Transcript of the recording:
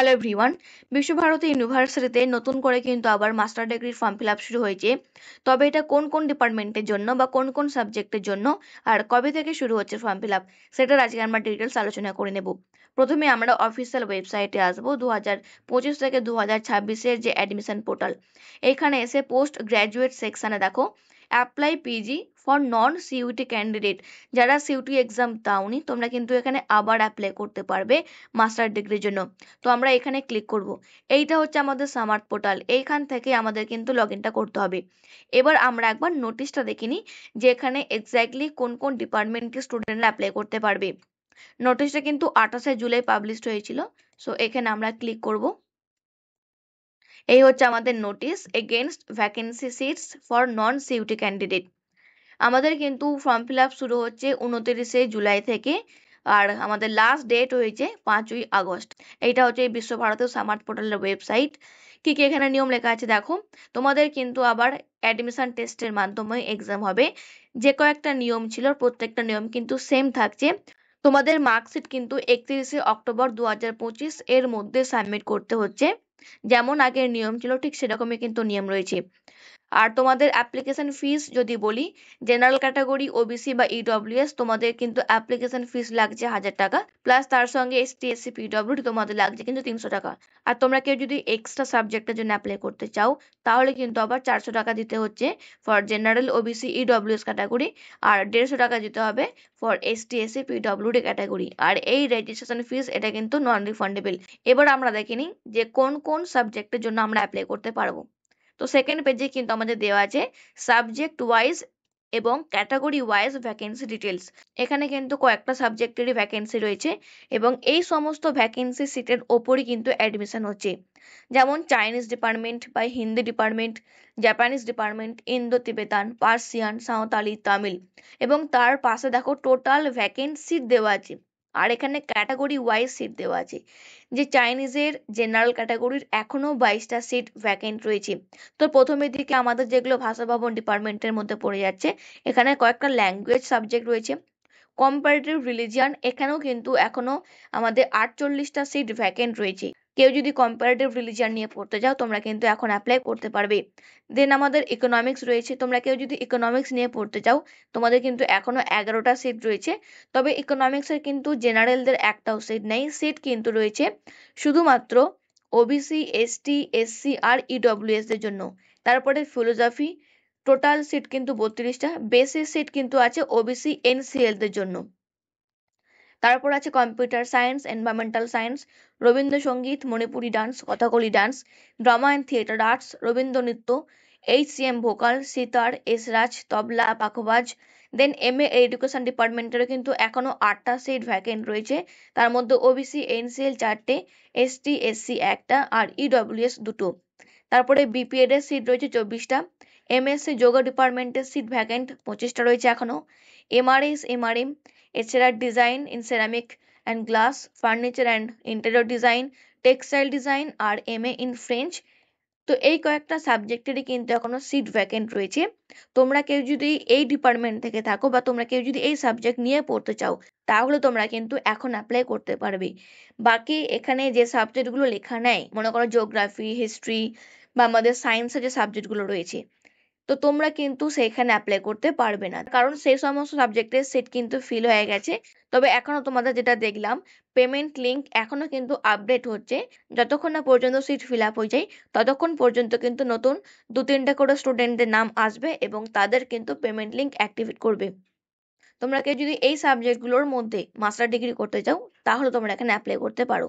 Hello everyone. Visva Bharati ইউনিভার্সিটিতে নতুন করে কিন্তু আবার মাস্টার ডিগ্রির ফর্ম ফিল আপ শুরু হয়েছে। তবে এটা কোন কোন ডিপার্টমেন্টের জন্য বা কোন কোন সাবজেক্টের জন্য আর কবে থেকে শুরু হচ্ছে ফর্ম ফিল আপ, সেটার আজকে আমরা ডিটেলস আলোচনা করে নেব। প্রথমে আমরা অফিসিয়াল ওয়েবসাইটে আসবো 2025 থেকে 2026-এর যে অ্যাডমিশন পোর্টাল। এইখানে এসে পোস্ট গ্র্যাজুয়েট সেকশনে দেখো apply PG for non CUET candidate. যারা সিইউটি এক্সাম দাওনি তোমরা কিন্তু এখানে আবার অ্যাপ্লাই করতে পারবে মাস্টার ডিগ্রির জন্য। তো আমরা এখানে ক্লিক করব। এইটা হচ্ছে আমাদের সামার্ট পোর্টাল, এইখান থেকে আমাদের কিন্তু লগ ইনটা করতে হবে। এবার আমরা একবার নোটিশটা দেখে নিই যে এখানে এক্স্যাক্টলি কোন কোন ডিপার্টমেন্টের স্টুডেন্টরা অ্যাপ্লাই করতে পারবে। নোটিশটা কিন্তু 28শে জুলাই পাবলিশড হয়েছিল। সো এখানে আমরা ক্লিক করব। এই হচ্ছে আমাদের notice against vacancy seats for non CUET candidate. আমাদের কিন্তু ফর্ম ফিল আপ শুরু হচ্ছে 29শে জুলাই থেকে, আর আমাদের লাস্ট ডেট হয়েছে 5ই আগস্ট। এইটা হচ্ছে এই বিশ্বভারতীয় সামার্ট পোর্টালের ওয়েবসাইট। কি কি এখানে নিয়ম লেখা আছে দেখো। তোমাদের কিন্তু আবার অ্যাডমিশন টেস্টের মাধ্যমে এক্সাম হবে। যে কয়েকটা নিয়ম ছিল প্রত্যেকটা নিয়ম কিন্তু সেম থাকছে। তোমাদের মার্কশিট কিন্তু 31শে অক্টোবর 2025 এর মধ্যে সাবমিট করতে হচ্ছে। যেমন আগের নিয়ম ছিল ঠিক সেরকমই কিন্তু নিয়ম রয়েছে। আর তোমাদের অ্যাপ্লিকেশন ফিস যদি বলি, জেনারেল ক্যাটাগরি, ওবিসি বা ইডব্লিউএস তোমাদের কিন্তু অ্যাপ্লিকেশন ফিস লাগছে 1000 টাকা, প্লাস তার সঙ্গে এসটি এসসি পিডব্লিউডি তোমাদের লাগছে কিন্তু 300 টাকা। আর তোমরা কেউ যদি এক্সট্রা সাবজেক্টের জন্য অ্যাপ্লাই করতে চাও তাহলে কিন্তু আবার 400 টাকা দিতে হচ্ছে for general, OBC, EWS category, আর 150 টাকা দিতে হবে for ST SC PWD category. আর এই রেজিস্ট্রেশন ফিস এটা কিন্তু নন রিফান্ডেবল। এবার আমরা দেখে নিই যে কোন কোন সাবজেক্টের জন্য আমরা অ্যাপ্লাই করতে পারবো। তো সেকেন্ড পেজে কিন্তু আমাদের দেওয়া আছে সাবজেক্ট ওয়াইজ এবং ক্যাটাগরি ওয়াইজ ভ্যাকেন্সি ডিটেলস। এখানে কিন্তু কয়েকটা সাবজেক্টেরই ভ্যাকেন্সি রয়েছে এবং এই সমস্ত ভ্যাকেন্সি সিটের ওপরই কিন্তু অ্যাডমিশন হচ্ছে। যেমন চাইনিজ ডিপার্টমেন্ট বা Hindi department, Japanese department, Indo তিবেতান, Persian, Santali, Tamil, এবং তার পাশে দেখো টোটাল ভ্যাকেন্সি দেওয়া আছে। আর এখানে ক্যাটাগরি ওয়াইজ সিট দেওয়া আছে। যে চাইনিজের জেনারেল ক্যাটাগরির এখনো 22টা সিট ভ্যাকেন্ট রয়েছে। তো প্রথমের দিকে আমাদের যেগুলো ভাষা ভবন ডিপার্টমেন্টের মধ্যে পড়ে যাচ্ছে, এখানে কয়েকটা ল্যাঙ্গুয়েজ সাবজেক্ট রয়েছে। কম্পারেটিভ রিলিজিয়ান, এখানেও কিন্তু এখনো আমাদের 48টা সিট ভ্যাকেন্ট রয়েছে। কেউ যদি কম্পারেটিভ রিলিজিয়ান নিয়ে পড়তে চাও তোমরা কিন্তু এখন অ্যাপ্লাই করতে পারবে। দেন আমাদের ইকোনমিক্স রয়েছে, তোমরা কেউ যদি ইকোনমিক্স নিয়ে পড়তে চাও তোমাদের কিন্তু এখনো 11টা সিট রয়েছে। তবে ইকোনমিক্সের কিন্তু জেনারেলদের একটাও সিট নেই, সিট কিন্তু রয়েছে শুধুমাত্র ওবিসি, এসটি, এসসি আর ইডব্লিউএস দের জন্য। তারপরে ফিলোসফি, টোটাল সিট কিন্তু 32টা, বেসিস সিট কিন্তু আছে ওবিসি এনসিএল দের জন্য। তারপর আছে computer science, environmental science, Rabindrasangeet, Manipuri dance, Kathakali dance, drama and theatre arts, Rabindra নৃত্য, এইচসিএম ভোকাল, সিতার, এসরাজ, তবলা, পাখোয়াজ। দেন এমএ এডুকেশন ডিপার্টমেন্টেরও কিন্তু এখনো 8টা সিট ভ্যাকেন্ট রয়েছে। তার মধ্যে ওবিসি এনসিএল 4টে, এসটি এসসি একটা আর ইডব্লিউএস 2টো। তারপরে বিপিএড এর সিট রয়েছে 24টা। এমএসসি যোগা ডিপার্টমেন্টের সিট ভ্যাকেন্ট 25টা রয়েছে এখনো। এমআরএস, এমআরএম, এছাড়া design in ceramic and glass, furniture and interior design, textile design আর এমএ ইন ফ্রেঞ্চ। তো এই কয়েকটা সাবজেক্টেরই কিন্তু এখনো সিট ভ্যাকেন্ট রয়েছে। তোমরা কেউ যদি এই ডিপার্টমেন্ট থেকে থাকো বা তোমরা কেউ যদি এই সাবজেক্ট নিয়ে পড়তে চাও তাহলে তোমরা কিন্তু এখন অ্যাপ্লাই করতে পারবে। বাকি এখানে যে সাবজেক্টগুলো লেখা নেই, মনে করো জিওগ্রাফি, হিস্ট্রি বা আমাদের সায়েন্সের যে সাবজেক্টগুলো রয়েছে, তো তোমরা কিন্তু সেখানে অ্যাপ্লাই করতে পারবে না, কারণ সেই সমস্ত সাবজেক্টের সিট কিন্তু ফিল হয়ে গেছে। তবে এখনো তোমাদের যেটা দেখলাম পেমেন্ট লিঙ্ক এখনো কিন্তু আপডেট হচ্ছে। যতক্ষণ না পর্যন্ত সিট ফিল আপ হয়ে যায় ততক্ষণ পর্যন্ত কিন্তু নতুন 2-3টা করে স্টুডেন্টদের নাম আসবে এবং তাদের কিন্তু পেমেন্ট লিঙ্ক অ্যাক্টিভেট করবে। তোমরা কেউ যদি এই সাবজেক্টগুলোর মধ্যে মাস্টার ডিগ্রি করতে চাও তাহলে তোমরা এখানে অ্যাপ্লাই করতে পারো।